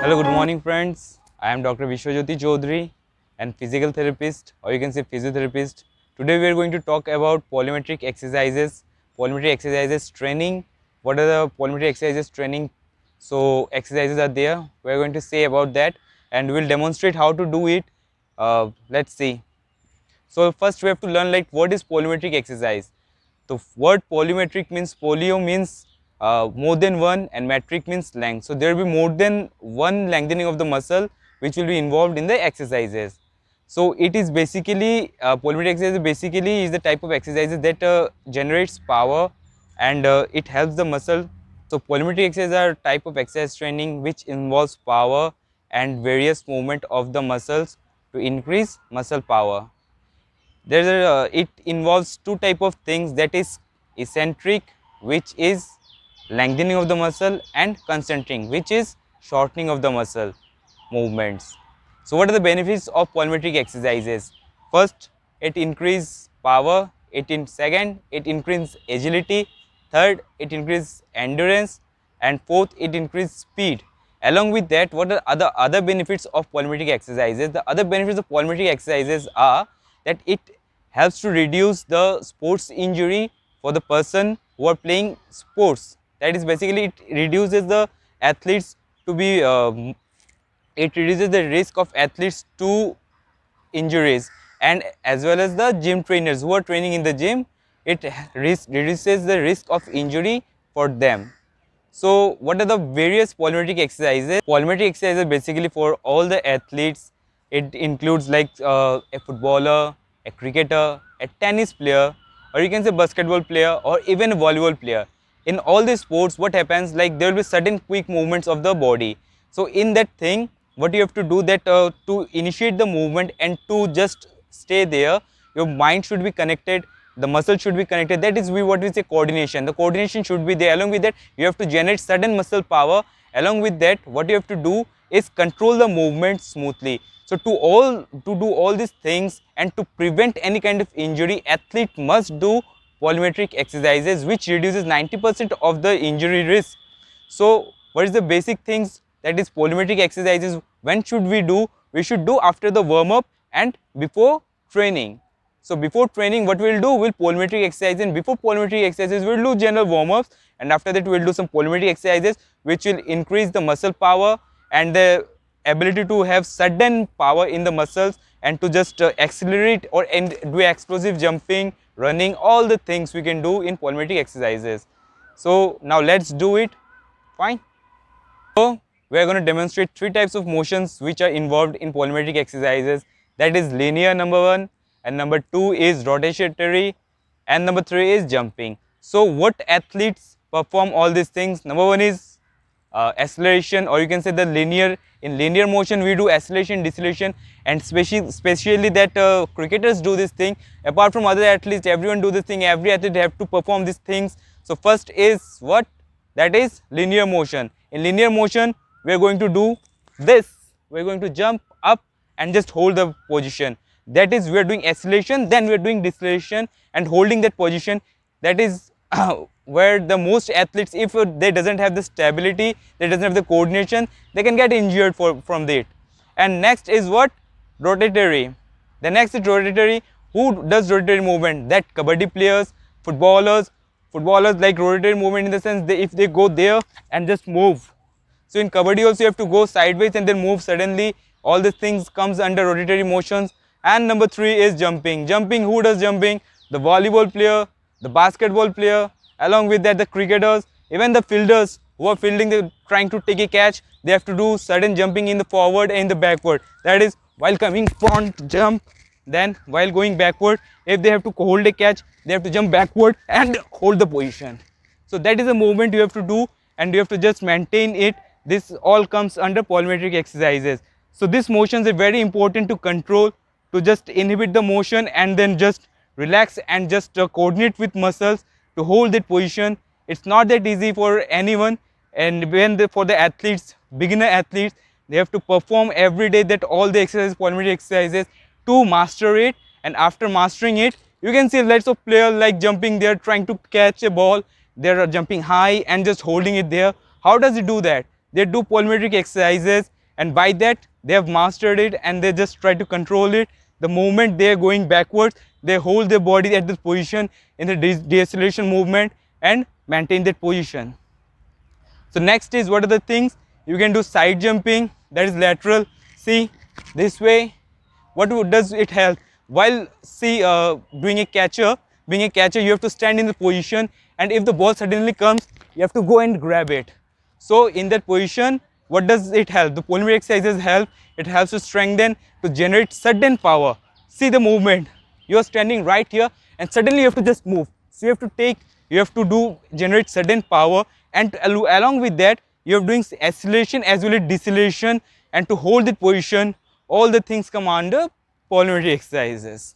Hello, good morning friends. I am Dr. Vishwajyoti Chaudhary and physical therapist, or you can say physiotherapist. Today we are going to talk about polymetric exercises, training. What are the polymetric exercises training? So exercises are there. We are going to say about that and we will demonstrate how to do it. Let's see. So first we have to learn like what is polymetric exercise. The word polymetric means polyo means more than one and metric means length. So there will be more than one lengthening of the muscle which will be involved in the exercises. So it is basically polymetric exercise basically is the type of exercises that generates power and it helps the muscle. So polymetric exercises are type of exercise training which involves power and various movement of the muscles to increase muscle power. It involves two type of things, that is eccentric, which is lengthening of the muscle, and concentric, which is shortening of the muscle movements. So what are the benefits of polymetric exercises? First, it increases power. Second, it increases agility. Third, it increases endurance. And fourth, it increases speed. Along with that, what are other benefits of polymetric exercises? The other benefits of polymetric exercises are that it helps to reduce the sports injury for the person who are playing sports. That is basically it reduces the athletes to be it reduces the risk of athletes to injuries, and as well as the gym trainers who are training in the gym, it reduces the risk of injury for them. So what are the various polymetric exercises? Polymetric exercises basically for all the athletes. It includes like a footballer, a cricketer, a tennis player, or you can say basketball player, or even a volleyball player. In all these sports, what happens, like there will be certain quick movements of the body. So in that thing, what you have to do that to initiate the movement and to just stay there, your mind should be connected, the muscle should be connected. That is what we say coordination. The coordination should be there. Along with that, you have to generate sudden muscle power. Along with that, what you have to do is control the movement smoothly. So to do all these things and to prevent any kind of injury, athlete must do polymetric exercises, which reduces 90% of the injury risk. So what is the basic things, that is polymetric exercises? When should we do? We should do after the warm up and before training. So before training, what we will do, we'll polymetric exercises, and before polymetric exercises, we'll do general warm-ups, and after that we'll do some polymetric exercises which will increase the muscle power and the ability to have sudden power in the muscles and to just accelerate or do explosive jumping, running, all the things we can do in polymetric exercises. So now let's do it. Fine. So we are going to demonstrate three types of motions which are involved in polymetric exercises. That is linear, number one, and number two is rotatory, and number three is jumping. So what athletes perform all these things? Number one is acceleration, or you can say the linear. In linear motion we do acceleration, deceleration, and especially that cricketers do this thing. Apart from other athletes, everyone do this thing. Every athlete have to perform these things. So first is what? That is linear motion. In linear motion, we are going to do this. We are going to jump up and just hold the position. That is, we are doing acceleration, then we are doing deceleration and holding that position. That is where the most athletes, if they doesn't have the stability, they doesn't have the coordination, they can get injured from it. And next is what? Rotatory. The next is rotatory. Who does rotatory movement? That kabaddi players, footballers like rotatory movement in the sense if they go there and just move. So in kabaddi also you have to go sideways and then move suddenly. All these things comes under rotatory motions. And number three is jumping. Jumping, who does jumping? The volleyball player, the basketball player, along with that the cricketers, even the fielders who are fielding, trying to take a catch, they have to do sudden jumping in the forward and in the backward. That is, while coming front, jump, then while going backward, if they have to hold a catch, they have to jump backward and hold the position. So that is a movement you have to do and you have to just maintain it. This all comes under polymetric exercises. So these motions are very important to control, to just inhibit the motion and then just relax and just coordinate with muscles to hold that position. It's not that easy for anyone, and for the athletes, beginner athletes, they have to perform every day that all the exercises, polymetric exercises, to master it. And after mastering it, you can see lots of players like jumping there, trying to catch a ball, they are jumping high and just holding it there. How does it do that? They do polymetric exercises and by that they have mastered it and they just try to control it. The moment they are going backwards, they hold their body at this position in the deceleration movement and maintain that position. So next is, what are the things? You can do side jumping, that is lateral. See, this way. What does it help? While doing a catcher, you have to stand in the position, and if the ball suddenly comes, you have to go and grab it. So in that position, what does it help? The polymeric exercises help. It helps to strengthen, to generate sudden power. See the movement. You are standing right here, and suddenly you have to just move. So you have to generate sudden power, and along with that, you are doing acceleration as well as deceleration, and to hold the position. All the things come under polymeric exercises.